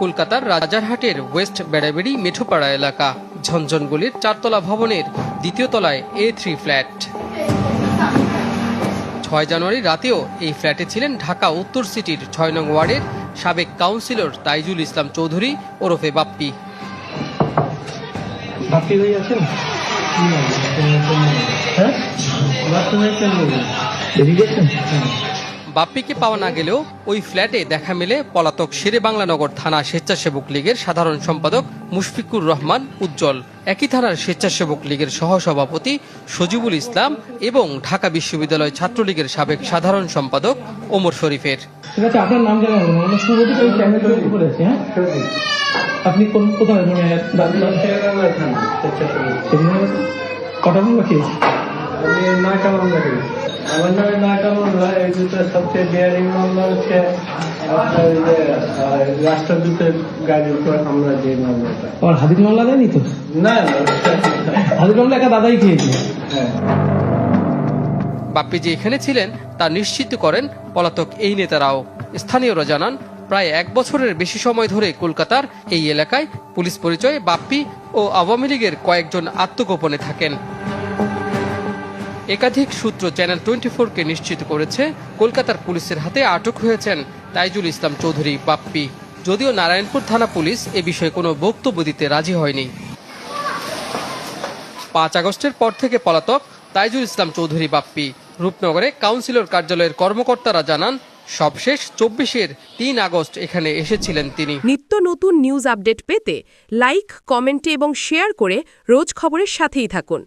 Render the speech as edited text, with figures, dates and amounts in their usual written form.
কলকাতার রাজারহাটের ওয়েস্ট বেড়াবেড়ি মেঠোপাড়া এলাকা। ঝনঝনগলির 4 তলা ভবনের 2য় তলায় A3 ফ্ল্যাট। 6 জানুয়ারি রাতেও এই ফ্ল্যাটে ছিলেন ঢাকা উত্তর সিটির 6 নং ওয়ার্ডের সাবেক কাউন্সিলর তাইজুল ইসলাম চৌধুরী ওরফে বাপ্পি। বাপ্পিকে পাওয়া না গেলেও ওই ফ্ল্যাটে দেখা মেলে পলাতক শেরেবাংলানগর থানা স্বেচ্ছাসেবক লীগের সাধারণ সম্পাদক মুশফিকুর রহমান উজ্জ্বল, একই থানার স্বেচ্ছাসেবক লীগের সহসভাপতি সজিবুল ইসলাম এবং ঢাকা বিশ্ববিদ্যালয় ছাত্রলীগের সাবেক সাধারণ সম্পাদক ওমর শরীফের। আপনি কোন কোথায় কটা মামলা খেয়েছি? আমি 9টা মামলা খেয়েছি। আমার নামে 9টা মামলা। এই দুটো সবচেয়ে ডেয়ারিং মামলা হচ্ছে রাষ্ট্রদূতের গাড়ির উপর হামলা যে মামলাটা। আমার হাদির মামলা দেয়নি তো? না, হাদির মামলা একা দাদাই খেয়েছি। হ্যাঁ। বাপ্পি যে এখানে ছিলেন তা নিশ্চিত করেন পলাতক এই নেতারাও। স্থানীয়রা জানান, প্রায় 1 বছরের বেশি সময় ধরে কলকাতার এই এলাকায় পুলিশ পরিচয়ে বাপ্পি ও আওয়ামী লীগের কয়েকজন আত্মগোপনে থাকেন। একাধিক সূত্র চ্যানেল 24-কে নিশ্চিত করেছে কলকাতার পুলিশের হাতে আটক হয়েছেন তাইজুল ইসলাম চৌধুরী বাপ্পি। যদিও নারায়ণপুর থানা পুলিশ এ বিষয়ে কোনো বক্তব্য দিতে রাজি হয়নি। 5 আগস্টের পর থেকে পলাতক তাইজুল ইসলাম চৌধুরী বাপ্পি। রূপনগরে কাউন্সিলর কার্যালয়ের কর্মকর্তারা জানান, সবশেষ 24-এর 3 আগস্ট এখানে এসেছিলেন তিনি। নিত্য নতুন নিউজ আপডেট পেতে লাইক, কমেন্টে এবং শেয়ার করে রোজ খবরের সাথেই থাকুন।